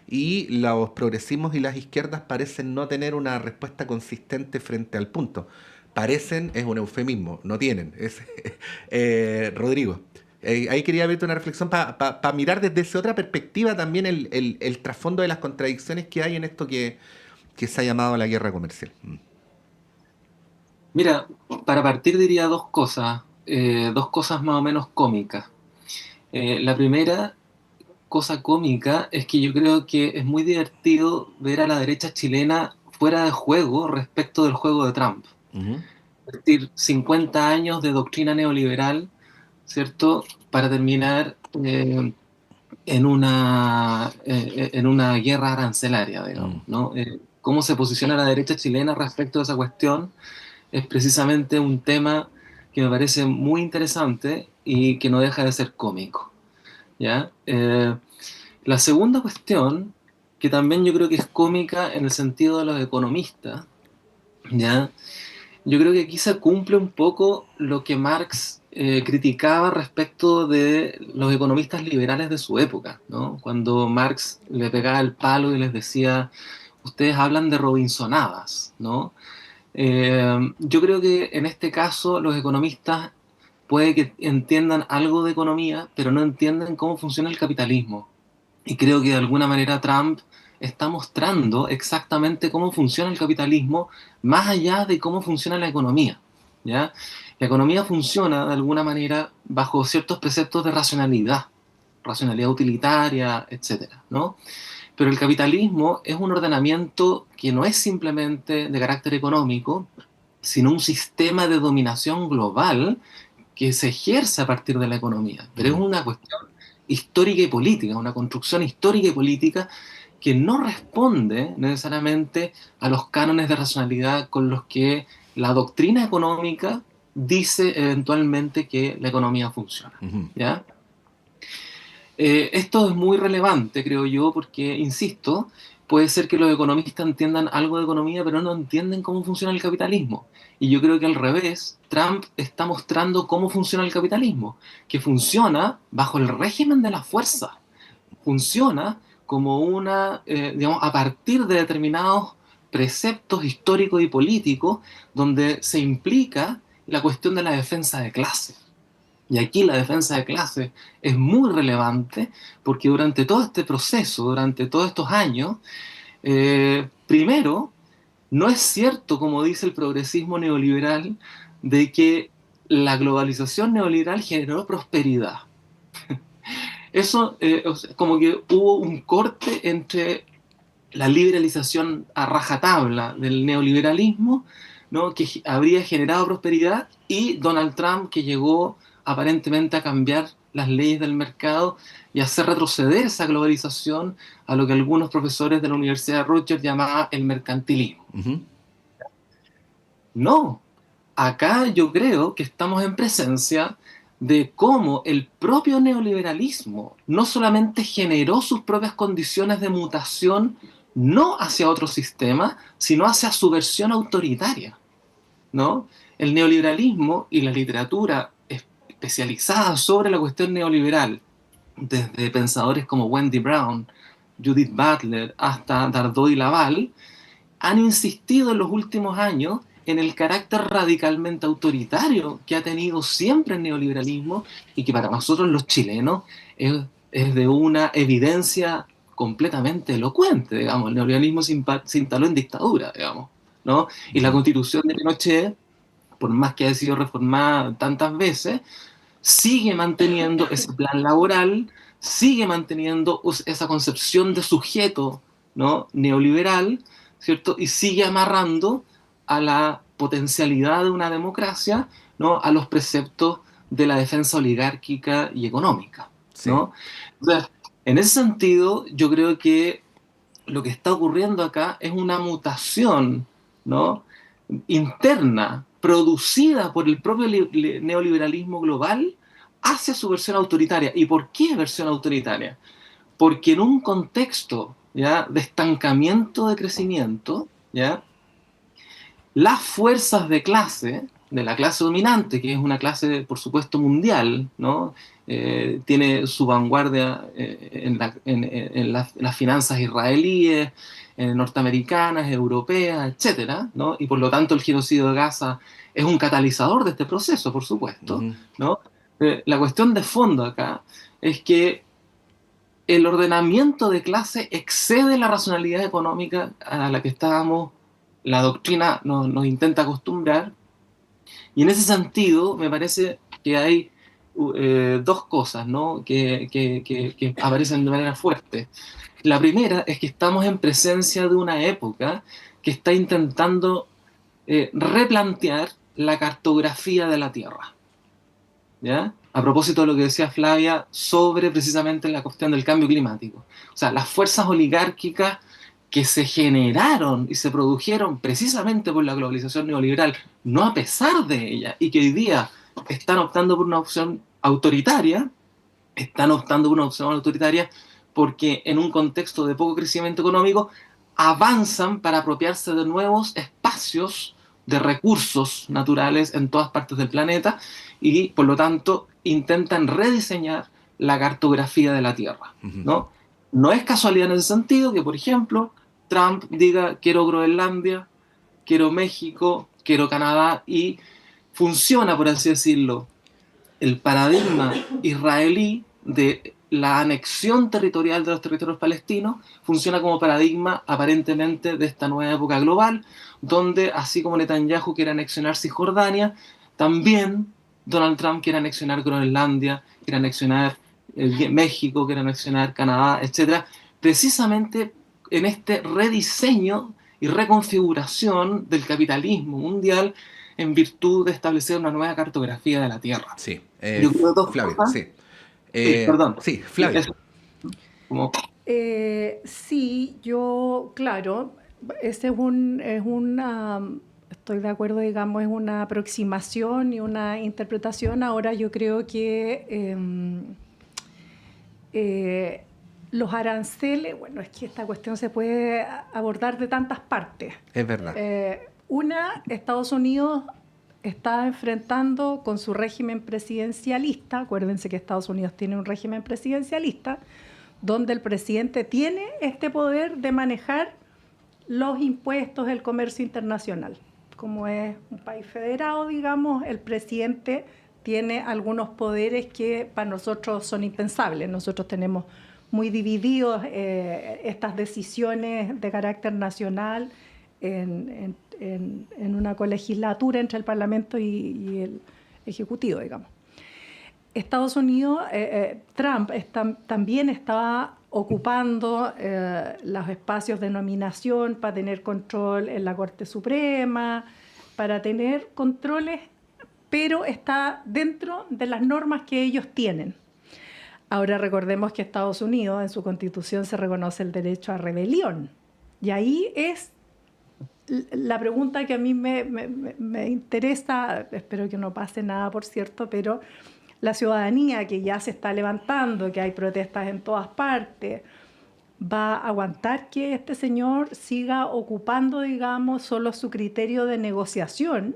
Y los progresismos y las izquierdas parecen no tener una respuesta consistente frente al punto. Parecen es un eufemismo, no tienen. Rodrigo, ahí quería verte una reflexión para mirar desde esa otra perspectiva también el trasfondo de las contradicciones que hay en esto que se ha llamado la guerra comercial. Mira, para partir diría dos cosas más o menos cómicas. La primera cosa cómica es que yo creo que es muy divertido ver a la derecha chilena fuera de juego respecto del juego de Trump. Uh-huh. Es decir, 50 años de doctrina neoliberal, ¿cierto?, para terminar en una guerra arancelaria, digamos, ¿no? Cómo se posiciona la derecha chilena respecto a esa cuestión es precisamente un tema que me parece muy interesante y que no deja de ser cómico, ¿ya? La segunda cuestión, que también yo creo que es cómica en el sentido de los economistas, ¿ya? Yo creo que aquí se cumple un poco lo que Marx criticaba respecto de los economistas liberales de su época, ¿no? Cuando Marx le pegaba el palo y les decía, ustedes hablan de Robinsonadas, ¿no? Yo creo que en este caso los economistas puede que entiendan algo de economía, pero no entienden cómo funciona el capitalismo. Y creo que de alguna manera Trump está mostrando exactamente cómo funciona el capitalismo, más allá de cómo funciona la economía, ¿ya? La economía funciona de alguna manera bajo ciertos preceptos de racionalidad utilitaria, etcétera, ¿no? Pero el capitalismo es un ordenamiento que no es simplemente de carácter económico, sino un sistema de dominación global que se ejerce a partir de la economía. Pero es una cuestión histórica y política, una construcción histórica y política que no responde necesariamente a los cánones de racionalidad con los que la doctrina económica dice eventualmente que la economía funciona, ¿ya? Esto es muy relevante, creo yo, porque, insisto, puede ser que los economistas entiendan algo de economía, pero no entienden cómo funciona el capitalismo. Y yo creo que al revés, Trump está mostrando cómo funciona el capitalismo, que funciona bajo el régimen de la fuerza, funciona como digamos, a partir de determinados preceptos históricos y políticos, donde se implica la cuestión de la defensa de clase. Y aquí la defensa de clase es muy relevante porque durante todo este proceso, durante todos estos años, primero, no es cierto, como dice el progresismo neoliberal, de que la globalización neoliberal generó prosperidad. Eso, como que hubo un corte entre la liberalización a rajatabla del neoliberalismo, ¿no?, que habría generado prosperidad, y Donald Trump, que llegó aparentemente a cambiar las leyes del mercado y hacer retroceder esa globalización a lo que algunos profesores de la Universidad de Rutgers llamaban el mercantilismo. No, acá yo creo que estamos en presencia de cómo el propio neoliberalismo no solamente generó sus propias condiciones de mutación, no hacia otro sistema, sino hacia su versión autoritaria, ¿no? El neoliberalismo y la literatura especializada sobre la cuestión neoliberal, desde pensadores como Wendy Brown, Judith Butler, hasta Dardot y Laval, han insistido en los últimos años en el carácter radicalmente autoritario que ha tenido siempre el neoliberalismo, y que para nosotros los chilenos es de una evidencia completamente elocuente, digamos. El neoliberalismo se instaló en dictadura, digamos, ¿no? Y la Constitución de Pinochet, por más que haya sido reformada tantas veces, sigue manteniendo ese plan laboral, sigue manteniendo esa concepción de sujeto, ¿no?, neoliberal, ¿cierto? Y sigue amarrando a la potencialidad de una democracia, ¿no?, a los preceptos de la defensa oligárquica y económica, ¿no? Sí. O sea, en ese sentido, yo creo que lo que está ocurriendo acá es una mutación, ¿no?, interna, producida por el propio neoliberalismo global hacia su versión autoritaria. ¿Y por qué versión autoritaria? Porque en un contexto, ¿ya?, de estancamiento de crecimiento, ¿ya?, las fuerzas de la clase dominante, que es una clase, por supuesto, mundial, ¿no?, tiene su vanguardia en las finanzas israelíes, norteamericanas, europeas, etcétera, ¿no? Y por lo tanto el genocidio de Gaza es un catalizador de este proceso, por supuesto, ¿no? La cuestión de fondo acá es que el ordenamiento de clase excede la racionalidad económica a la que la doctrina nos intenta acostumbrar, y en ese sentido me parece que hay dos cosas, ¿no?, que aparecen de manera fuerte. La primera es que estamos en presencia de una época que está intentando replantear la cartografía de la Tierra, ¿ya? A propósito de lo que decía Flavia sobre precisamente la cuestión del cambio climático. O sea, las fuerzas oligárquicas que se generaron y se produjeron precisamente por la globalización neoliberal, no a pesar de ella, y que hoy día están optando por una opción autoritaria, porque en un contexto de poco crecimiento económico avanzan para apropiarse de nuevos espacios de recursos naturales en todas partes del planeta y, por lo tanto, intentan rediseñar la cartografía de la Tierra, ¿no? No es casualidad en ese sentido que, por ejemplo, Trump diga quiero Groenlandia, quiero México, quiero Canadá, y funciona, por así decirlo, el paradigma israelí de la anexión territorial de los territorios palestinos, funciona como paradigma aparentemente de esta nueva época global, donde así como Netanyahu quiere anexionar Cisjordania, también Donald Trump quiere anexionar Groenlandia, quiere anexionar México, quiere anexionar Canadá, etc. Precisamente en este rediseño y reconfiguración del capitalismo mundial en virtud de establecer una nueva cartografía de la Tierra. Sí, Yo creo dos Flavio, cosas. sí. Perdón. Sí, Flavio. Eso. Como... Sí, yo, claro, ese estoy de acuerdo, digamos, es una aproximación y una interpretación. Ahora yo creo que los aranceles, bueno, es que esta cuestión se puede abordar de tantas partes. Es verdad. Estados Unidos está enfrentando con su régimen presidencialista, acuérdense que Estados Unidos tiene un régimen presidencialista, donde el presidente tiene este poder de manejar los impuestos, el comercio internacional. Como es un país federado, digamos, el presidente tiene algunos poderes que para nosotros son impensables. Nosotros tenemos muy divididos estas decisiones de carácter nacional en una colegislatura entre el Parlamento y el Ejecutivo, digamos. Estados Unidos, Trump también estaba ocupando los espacios de nominación para tener control en la Corte Suprema, para tener controles, pero está dentro de las normas que ellos tienen. Ahora recordemos que Estados Unidos, en su Constitución, se reconoce el derecho a rebelión. Y ahí es la pregunta que a mí me interesa, espero que no pase nada, por cierto, pero la ciudadanía que ya se está levantando, que hay protestas en todas partes, ¿va a aguantar que este señor siga ocupando, digamos, solo su criterio de negociación,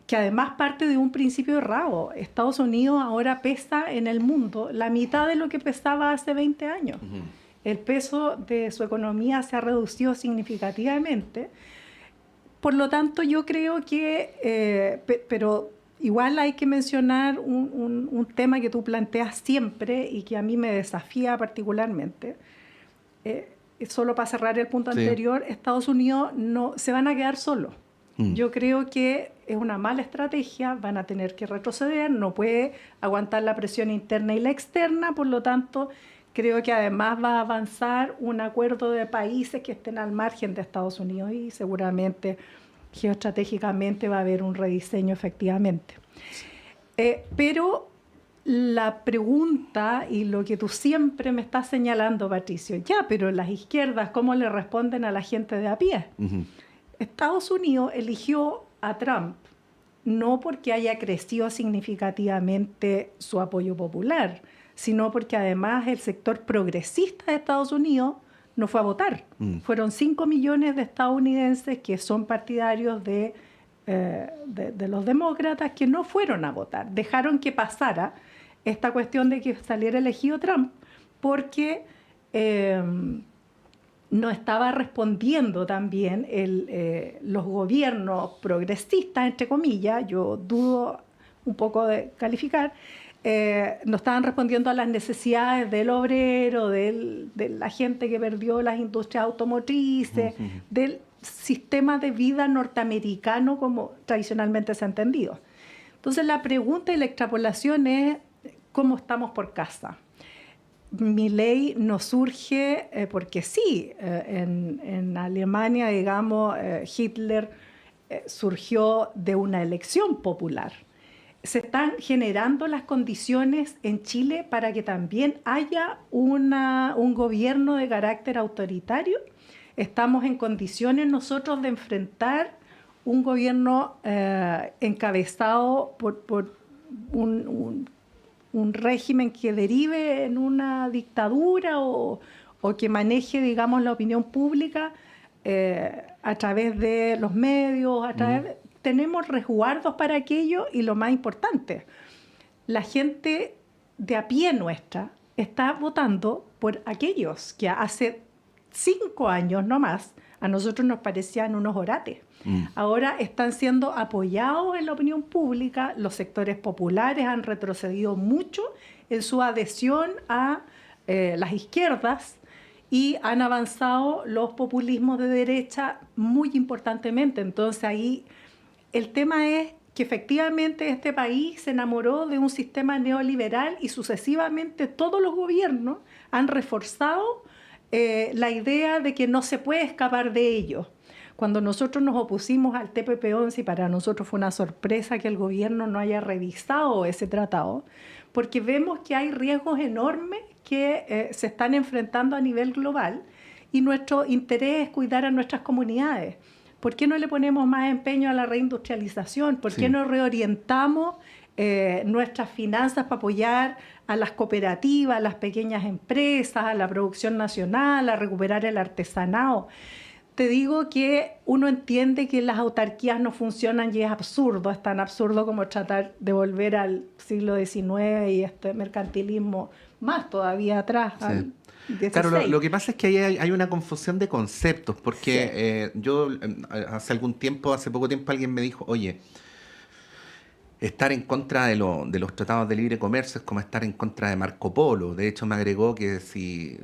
que además parte de un principio errado? Estados Unidos ahora pesa en el mundo la mitad de lo que pesaba hace 20 años. El peso de su economía se ha reducido significativamente. Por lo tanto, yo creo que, pero igual hay que mencionar un tema que tú planteas siempre y que a mí me desafía particularmente. Solo para cerrar el punto anterior, Estados Unidos no se van a quedar solos. Yo creo que es una mala estrategia, van a tener que retroceder, no puede aguantar la presión interna y la externa, por lo tanto, creo que además va a avanzar un acuerdo de países que estén al margen de Estados Unidos y seguramente geoestratégicamente va a haber un rediseño efectivamente. Pero la pregunta y lo que tú siempre me estás señalando, Patricio, pero las izquierdas, ¿cómo le responden a la gente de a pie? Estados Unidos eligió a Trump no porque haya crecido significativamente su apoyo popular, sino porque además el sector progresista de Estados Unidos no fue a votar. Fueron 5 millones de estadounidenses que son partidarios de los demócratas que no fueron a votar. Dejaron que pasara esta cuestión de que saliera elegido Trump porque no estaba respondiendo también los gobiernos progresistas, entre comillas, yo dudo un poco de calificar, no estaban respondiendo a las necesidades del obrero, de la gente que perdió las industrias automotrices, del sistema de vida norteamericano como tradicionalmente se ha entendido. Entonces la pregunta y la extrapolación es ¿cómo estamos por casa? Milei no surge porque sí, en Alemania, digamos, Hitler surgió de una elección popular. Se están generando las condiciones en Chile para que también haya un gobierno de carácter autoritario. Estamos en condiciones nosotros de enfrentar un gobierno encabezado por un un régimen que derive en una dictadura o que maneje, digamos, la opinión pública a través de los medios, tenemos resguardos para aquello, y lo más importante, la gente de a pie nuestra está votando por aquellos que hace 5 años no más a nosotros nos parecían unos orates. Ahora están siendo apoyados en la opinión pública, los sectores populares han retrocedido mucho en su adhesión a las izquierdas, y han avanzado los populismos de derecha muy importantemente. Entonces ahí el tema es que efectivamente este país se enamoró de un sistema neoliberal, y sucesivamente todos los gobiernos han reforzado la idea de que no se puede escapar de ello. Cuando nosotros nos opusimos al TPP-11, y para nosotros fue una sorpresa que el gobierno no haya revisado ese tratado, porque vemos que hay riesgos enormes que se están enfrentando a nivel global, y nuestro interés es cuidar a nuestras comunidades. ¿Por qué no le ponemos más empeño a la reindustrialización? ¿Por qué no reorientamos nuestras finanzas para apoyar a las cooperativas, a las pequeñas empresas, a la producción nacional, a recuperar el artesanado? Te digo que uno entiende que las autarquías no funcionan, y es absurdo, es tan absurdo como tratar de volver al siglo XIX y este mercantilismo más todavía atrás. Al 16. Claro, lo que pasa es que ahí hay una confusión de conceptos, porque yo hace poco tiempo alguien me dijo, oye, estar en contra de los tratados de libre comercio es como estar en contra de Marco Polo. De hecho, me agregó que si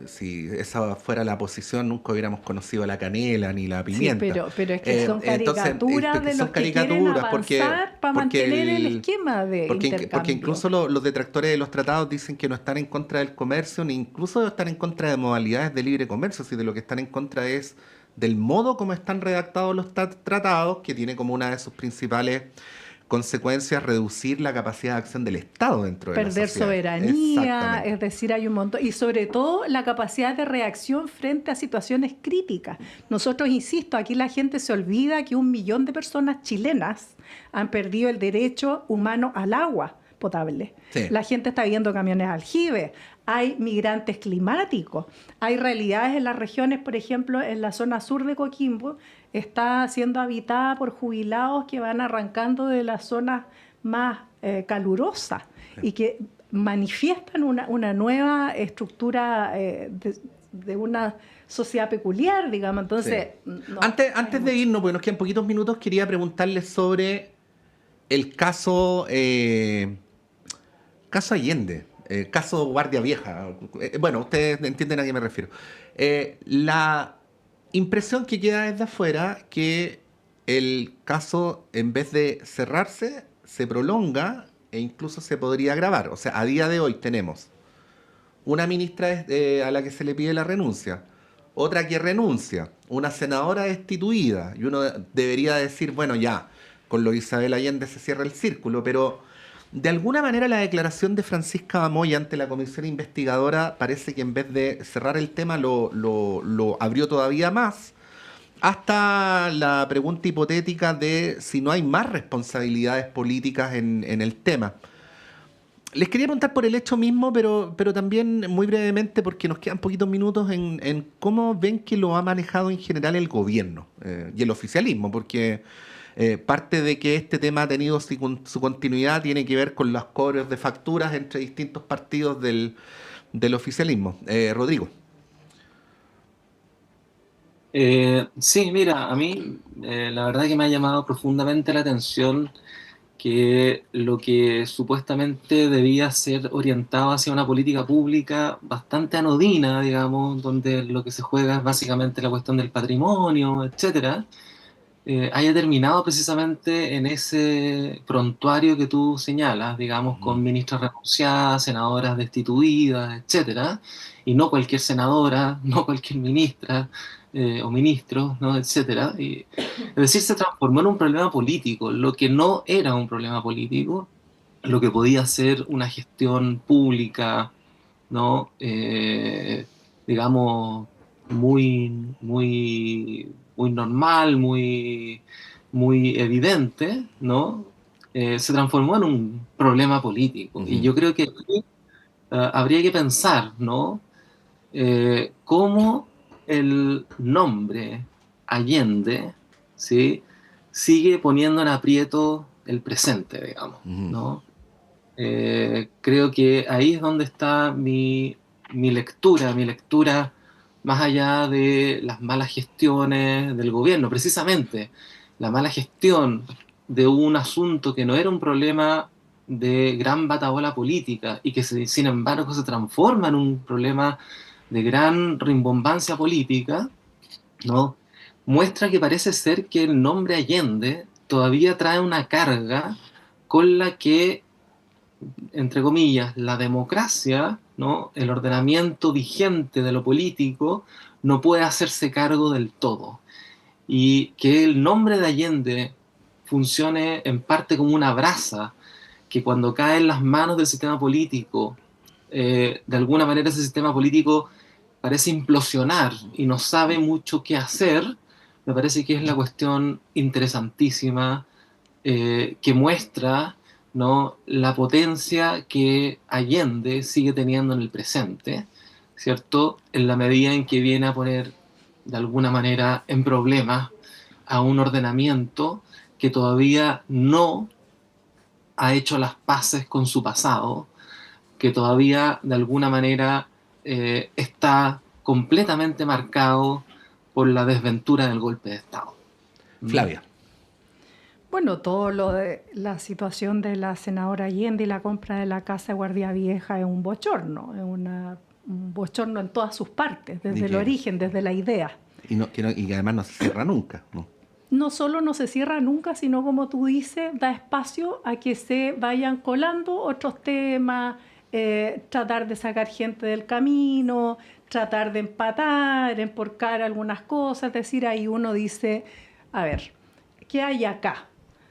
esa fuera la posición, nunca hubiéramos conocido la canela ni la pimienta. Sí, pero es que son caricaturas de los que quieren avanzar para mantener el esquema de intercambio. Porque incluso los detractores de los tratados dicen que no están en contra del comercio, ni incluso están en contra de modalidades de libre comercio, sino de lo que están en contra es del modo como están redactados los tratados, que tiene como una de sus principales consecuencias reducir la capacidad de acción del Estado dentro de la sociedad. Perder soberanía, es decir, hay un montón. Y sobre todo la capacidad de reacción frente a situaciones críticas. Nosotros, insisto, aquí la gente se olvida que 1 millón de personas chilenas han perdido el derecho humano al agua potable. Sí. La gente está viendo camiones aljibes, hay migrantes climáticos, hay realidades en las regiones, por ejemplo, en la zona sur de Coquimbo, está siendo habitada por jubilados que van arrancando de las zonas más calurosas, sí, y que manifiestan una nueva estructura de una sociedad peculiar, digamos. Entonces, sí. Antes de irnos, porque nos quedan poquitos minutos, quería preguntarles sobre el caso Allende, caso Guardia Vieja. Bueno, ustedes entienden a qué me refiero. La impresión que queda desde afuera, que el caso, en vez de cerrarse, se prolonga e incluso se podría agravar. O sea, a día de hoy tenemos una ministra a la que se le pide la renuncia, otra que renuncia, una senadora destituida, y uno debería decir, bueno, ya, con lo de Isabel Allende se cierra el círculo, pero de alguna manera la declaración de Francisca Bamoy ante la comisión investigadora parece que en vez de cerrar el tema lo abrió todavía más, hasta la pregunta hipotética de si no hay más responsabilidades políticas en el tema. Les quería preguntar por el hecho mismo, pero también muy brevemente, porque nos quedan poquitos minutos, en cómo ven que lo ha manejado en general el gobierno y el oficialismo, porque parte de que este tema ha tenido su continuidad tiene que ver con los cobros de facturas entre distintos partidos del oficialismo. Rodrigo. Sí, mira, a mí la verdad que me ha llamado profundamente la atención que lo que supuestamente debía ser orientado hacia una política pública bastante anodina, digamos, donde lo que se juega es básicamente la cuestión del patrimonio, etcétera, haya terminado precisamente en ese prontuario que tú señalas, digamos, con ministras renunciadas, senadoras destituidas, etcétera, y no cualquier senadora, no cualquier ministra o ministro, ¿no? Etcétera. Es decir, se transformó en un problema político, lo que no era un problema político, lo que podía ser una gestión pública, ¿no? Digamos, muy normal, muy evidente, ¿no? se transformó en un problema político. Y yo creo que aquí habría que pensar, ¿no? Cómo el nombre Allende, ¿sí?, sigue poniendo en aprieto el presente, digamos, ¿no? Creo que ahí es donde está mi lectura, más allá de las malas gestiones del gobierno, precisamente la mala gestión de un asunto que no era un problema de gran batabola política y que sin embargo se transforma en un problema de gran rimbombancia política, ¿no? Muestra que parece ser que el nombre Allende todavía trae una carga con la que, entre comillas, la democracia, ¿no?, el ordenamiento vigente de lo político, no puede hacerse cargo del todo. Y que el nombre de Allende funcione en parte como una brasa, que cuando cae en las manos del sistema político, de alguna manera ese sistema político parece implosionar y no sabe mucho qué hacer, me parece que es la cuestión interesantísima que muestra, ¿no?, la potencia que Allende sigue teniendo en el presente, ¿cierto?, en la medida en que viene a poner de alguna manera en problemas a un ordenamiento que todavía no ha hecho las paces con su pasado, que todavía de alguna manera está completamente marcado por la desventura del golpe de Estado. Flavia. Bueno, todo lo de la situación de la senadora Allende y la compra de la casa de Guardia Vieja es un bochorno, es un bochorno en todas sus partes, desde el origen, desde la idea. Y además no se cierra nunca, ¿no? No solo no se cierra nunca, sino, como tú dices, da espacio a que se vayan colando otros temas, tratar de sacar gente del camino, tratar de empatar, emporcar algunas cosas. Es decir, ahí uno dice, a ver, ¿qué hay acá?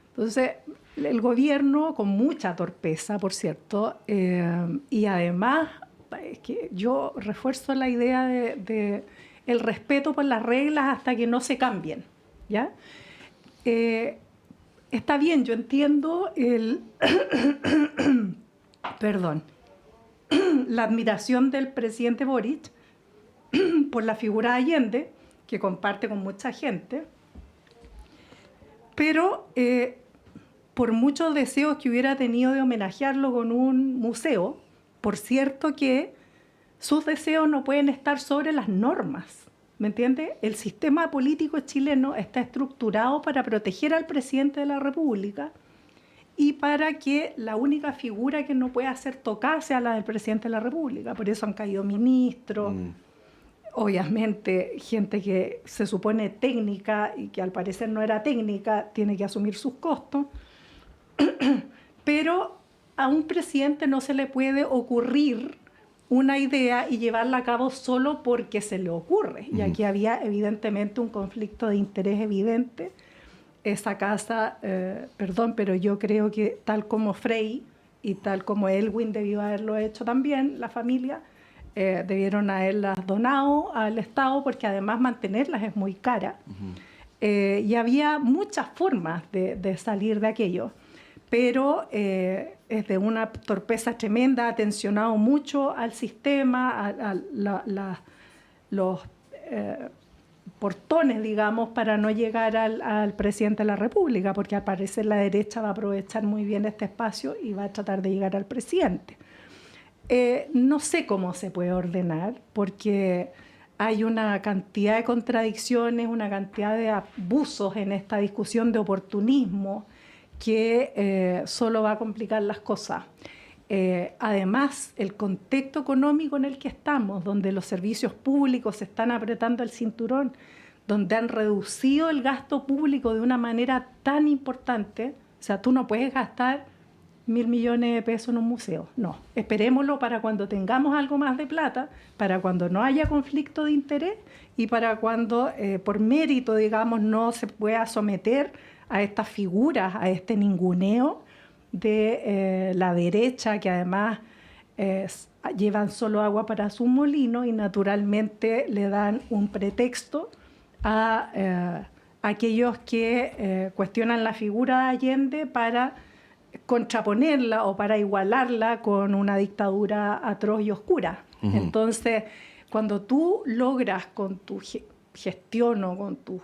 Entonces, el gobierno, con mucha torpeza, por cierto, y además, es que yo refuerzo la idea de el respeto por las reglas hasta que no se cambien, ¿ya? Está bien, yo entiendo perdón, la admiración del presidente Boric por la figura de Allende, que comparte con mucha gente, pero por muchos deseos que hubiera tenido de homenajearlo con un museo, por cierto que sus deseos no pueden estar sobre las normas, ¿me entiende? El sistema político chileno está estructurado para proteger al presidente de la República y para que la única figura que no pueda ser tocada sea la del presidente de la República. Por eso han caído ministros, obviamente gente que se supone técnica y que al parecer no era técnica, tiene que asumir sus costos. Pero a un presidente no se le puede ocurrir una idea y llevarla a cabo solo porque se le ocurre. Y aquí había evidentemente un conflicto de interés evidente. Esa casa, perdón, pero yo creo que tal como Frei y tal como Elwin debió haberlo hecho también, la familia, debieron haberlas donado al Estado porque además mantenerlas es muy cara. Y había muchas formas de salir de aquello. Pero es de una torpeza tremenda, ha tensionado mucho al sistema, a los portones, digamos, para no llegar al presidente de la República, porque al parecer la derecha va a aprovechar muy bien este espacio y va a tratar de llegar al presidente. No sé cómo se puede ordenar, porque hay una cantidad de contradicciones, una cantidad de abusos en esta discusión de oportunismo, que solo va a complicar las cosas. Además, el contexto económico en el que estamos, donde los servicios públicos se están apretando el cinturón, donde han reducido el gasto público de una manera tan importante, o sea, tú no puedes gastar 1.000 millones de pesos en un museo, no. Esperémoslo para cuando tengamos algo más de plata, para cuando no haya conflicto de interés y para cuando, por mérito, digamos, no se pueda someter a estas figuras, a este ninguneo de la derecha, que además llevan solo agua para su molino y naturalmente le dan un pretexto a aquellos que cuestionan la figura de Allende para contraponerla o para igualarla con una dictadura atroz y oscura. Entonces, cuando tú logras con tu gestión o con tu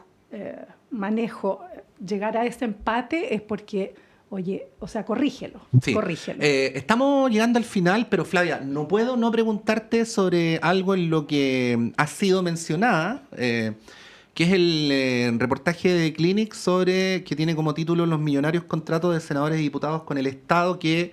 manejo llegar a ese empate, es porque, oye, o sea, corrígelo. Sí. Corrígelo. Estamos llegando al final, pero Flavia, no puedo no preguntarte sobre algo en lo que ha sido mencionada, que es el reportaje de Clinic que tiene como título Los millonarios contratos de senadores y diputados con el Estado, que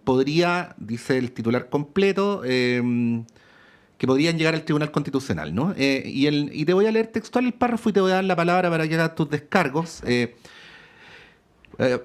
podría, dice el titular completo, que podrían llegar al Tribunal Constitucional, ¿no? Y te voy a leer textual el párrafo y te voy a dar la palabra para que hagas tus descargos.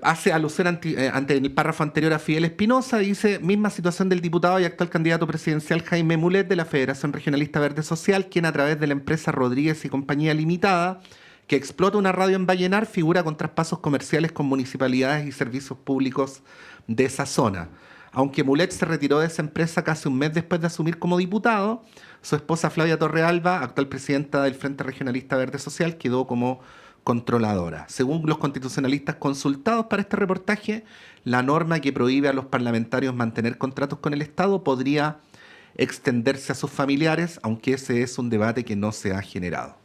Hace alusión ante el párrafo anterior a Fidel Espinosa, dice: misma situación del diputado y actual candidato presidencial Jaime Mulet de la Federación Regionalista Verde Social, quien a través de la empresa Rodríguez y Compañía Limitada, que explota una radio en Vallenar, figura con traspasos comerciales con municipalidades y servicios públicos de esa zona. Aunque Mulet se retiró de esa empresa casi un mes después de asumir como diputado, su esposa Flavia Torrealba, actual presidenta del Frente Regionalista Verde Social, quedó como controladora. Según los constitucionalistas consultados para este reportaje, la norma que prohíbe a los parlamentarios mantener contratos con el Estado podría extenderse a sus familiares, aunque ese es un debate que no se ha generado.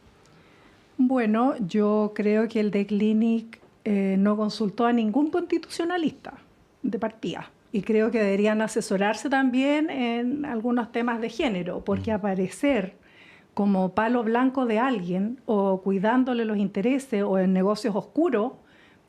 Bueno, yo creo que el de Clinic no consultó a ningún constitucionalista de partida. Y creo que deberían asesorarse también en algunos temas de género, porque aparecer como palo blanco de alguien o cuidándole los intereses o en negocios oscuros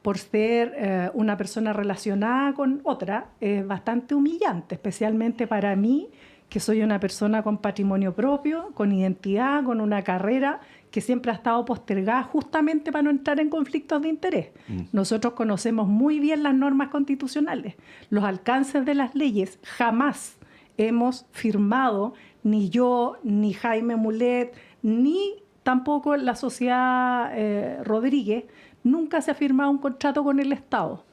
por ser una persona relacionada con otra es bastante humillante, especialmente para mí, que soy una persona con patrimonio propio, con identidad, con una carrera que siempre ha estado postergada justamente para no entrar en conflictos de interés. Nosotros conocemos muy bien las normas constitucionales, los alcances de las leyes. Jamás hemos firmado, ni yo, ni Jaime Mulet, ni tampoco la sociedad Rodríguez, nunca se ha firmado un contrato con el Estado.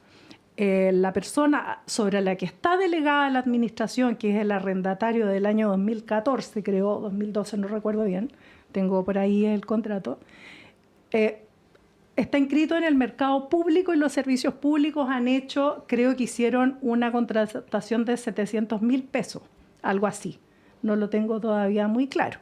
La persona sobre la que está delegada la administración, que es el arrendatario del año 2014, creo, 2012, no recuerdo bien, tengo por ahí el contrato, está inscrito en el mercado público y los servicios públicos han hecho, creo que hicieron una contratación de 700.000 pesos, algo así. No lo tengo todavía muy claro.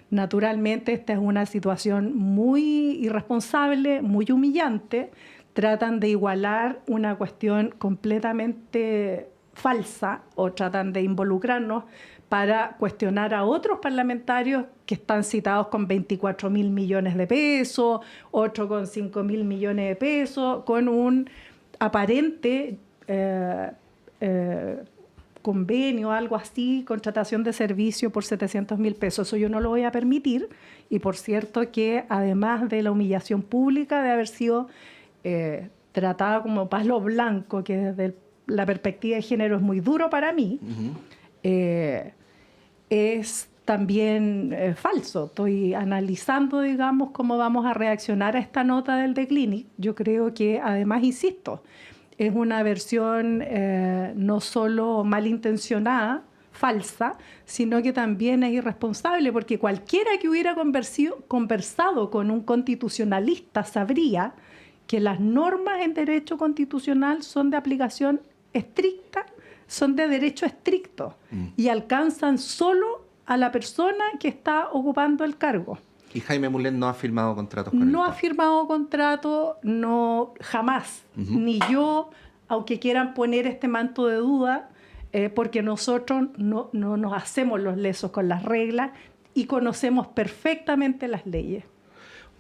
Naturalmente, esta es una situación muy irresponsable, muy humillante. Tratan de igualar una cuestión completamente falsa o tratan de involucrarnos para cuestionar a otros parlamentarios que están citados con 24.000 millones de pesos, otro con 5.000 millones de pesos, con un aparente convenio, algo así, contratación de servicio por 700.000 pesos. Eso yo no lo voy a permitir. Y por cierto que además de la humillación pública de haber sido tratada como palo blanco, que desde la perspectiva de género es muy duro para mí, es también falso. Estoy analizando, digamos, cómo vamos a reaccionar a esta nota del The Clinic. Yo creo que, además, insisto, es una versión no solo malintencionada, falsa, sino que también es irresponsable, porque cualquiera que hubiera conversado con un constitucionalista sabría que las normas en derecho constitucional son de aplicación estricta, son de derecho estricto y alcanzan solo a la persona que está ocupando el cargo. Y Jaime Mulet no ha firmado contratos con el No Estado. ha firmado contrato, no, jamás, ni yo, aunque quieran poner este manto de duda, porque nosotros no nos hacemos los lesos con las reglas y conocemos perfectamente las leyes.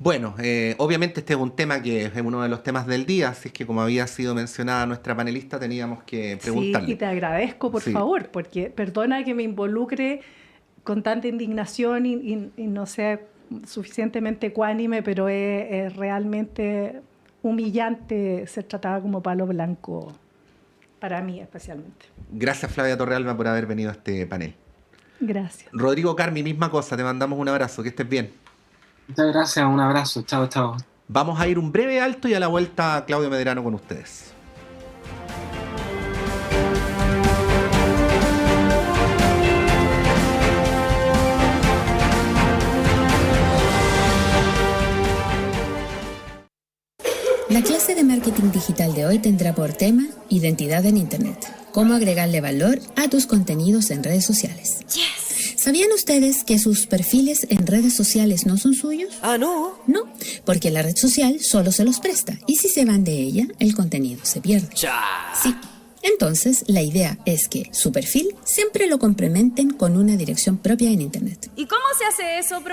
Bueno, obviamente este es un tema que es uno de los temas del día, así es que como había sido mencionada nuestra panelista, teníamos que preguntarle. Sí, y te agradezco, por favor, porque perdona que me involucre con tanta indignación y no sea suficientemente ecuánime, pero es realmente humillante ser tratada como palo blanco, para mí especialmente. Gracias, Flavia Torrealba, por haber venido a este panel. Gracias. Rodrigo Carmi, misma cosa, te mandamos un abrazo, que estés bien. Muchas gracias, un abrazo, chao, chao. Vamos a ir un breve alto y a la vuelta Claudio Medrano con ustedes. La clase de marketing digital de hoy tendrá por tema identidad en Internet. Cómo agregarle valor a tus contenidos en redes sociales. Yes. ¿Sabían ustedes que sus perfiles en redes sociales no son suyos? Ah, ¿no? No, porque la red social solo se los presta y si se van de ella, el contenido se pierde. Cha. Sí. Entonces, la idea es que su perfil siempre lo complementen con una dirección propia en Internet. ¿Y cómo se hace eso, bro?